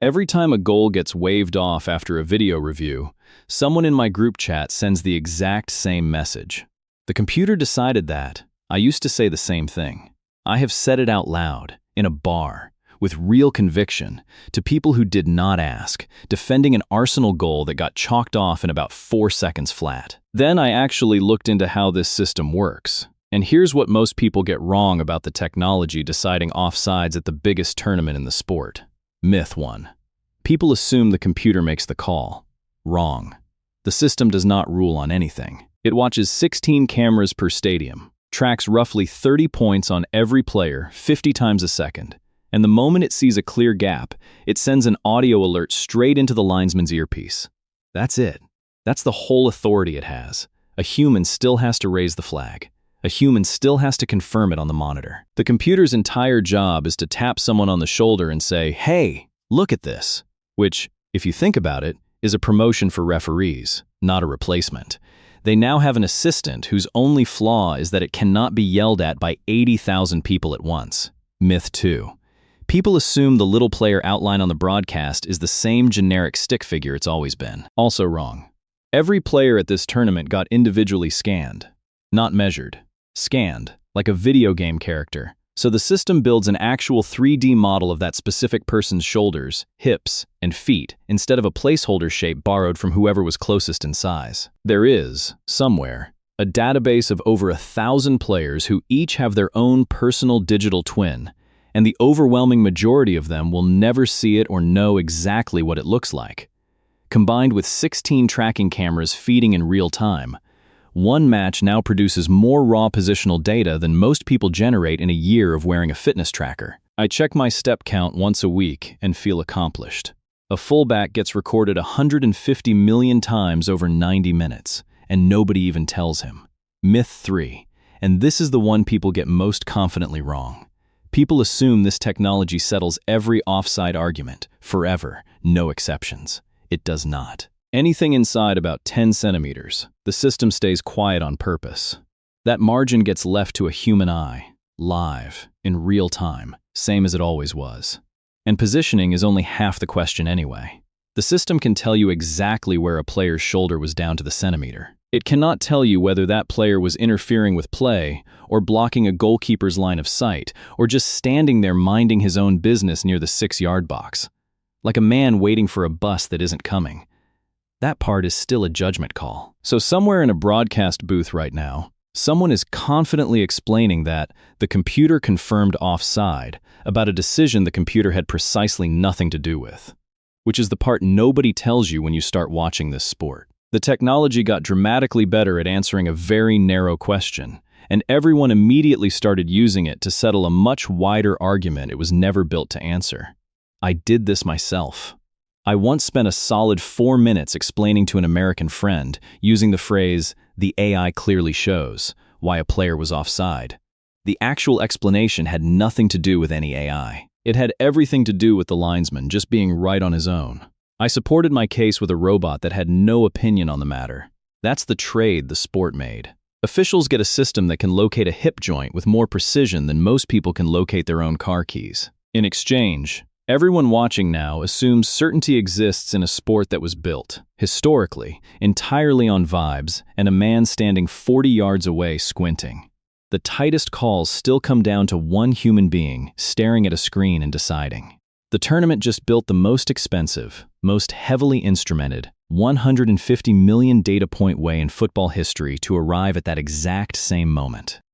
Every time a goal gets waved off after a video review, someone in my group chat sends the exact same message. The computer decided that. I used to say the same thing. I have said it out loud, in a bar, with real conviction, to people who did not ask, defending an Arsenal goal that got chalked off in about 4 seconds flat. Then I actually looked into how this system works. And here's what most people get wrong about the technology deciding offsides at the biggest tournament in the sport. Myth 1. People assume the computer makes the call. Wrong. The system does not rule on anything. It watches 16 cameras per stadium, tracks roughly 30 points on every player 50 times a second, and the moment it sees a clear gap, it sends an audio alert straight into the linesman's earpiece. That's it. That's the whole authority it has. A human still has to raise the flag. A human still has to confirm it on the monitor. The computer's entire job is to tap someone on the shoulder and say, "Hey, look at this," which, if you think about it, is a promotion for referees, not a replacement. They now have an assistant whose only flaw is that it cannot be yelled at by 80,000 people at once. Myth 2. People assume the little player outline on the broadcast is the same generic stick figure it's always been. Also wrong. Every player at this tournament got individually scanned, not measured. Scanned, like a video game character. So the system builds an actual 3D model of that specific person's shoulders, hips, and feet instead of a placeholder shape borrowed from whoever was closest in size. There is, somewhere, a database of over 1,000 players who each have their own personal digital twin, and the overwhelming majority of them will never see it or know exactly what it looks like. Combined with 16 tracking cameras feeding in real time, one match now produces more raw positional data than most people generate in a year of wearing a fitness tracker. I check my step count once a week and feel accomplished. A fullback gets recorded 150 million times over 90 minutes, and nobody even tells him. Myth 3, and this is the one people get most confidently wrong. People assume this technology settles every offside argument, forever, no exceptions. It does not. Anything inside about 10 centimeters, the system stays quiet on purpose. That margin gets left to a human eye, live, in real time, same as it always was. And positioning is only half the question anyway. The system can tell you exactly where a player's shoulder was down to the centimeter. It cannot tell you whether that player was interfering with play, or blocking a goalkeeper's line of sight, or just standing there minding his own business near the 6-yard box. Like a man waiting for a bus that isn't coming. That part is still a judgment call. So somewhere in a broadcast booth right now, someone is confidently explaining that the computer confirmed offside about a decision the computer had precisely nothing to do with, which is the part nobody tells you when you start watching this sport. The technology got dramatically better at answering a very narrow question, and everyone immediately started using it to settle a much wider argument it was never built to answer. I did this myself. I once spent a solid 4 minutes explaining to an American friend, using the phrase, "the AI clearly shows," why a player was offside. The actual explanation had nothing to do with any AI. It had everything to do with the linesman just being right on his own. I supported my case with a robot that had no opinion on the matter. That's the trade the sport made. Officials get a system that can locate a hip joint with more precision than most people can locate their own car keys. In exchange, everyone watching now assumes certainty exists in a sport that was built, historically, entirely on vibes and a man standing 40 yards away squinting. The tightest calls still come down to one human being staring at a screen and deciding. The tournament just built the most expensive, most heavily instrumented, 150 million data point way in football history to arrive at that exact same moment.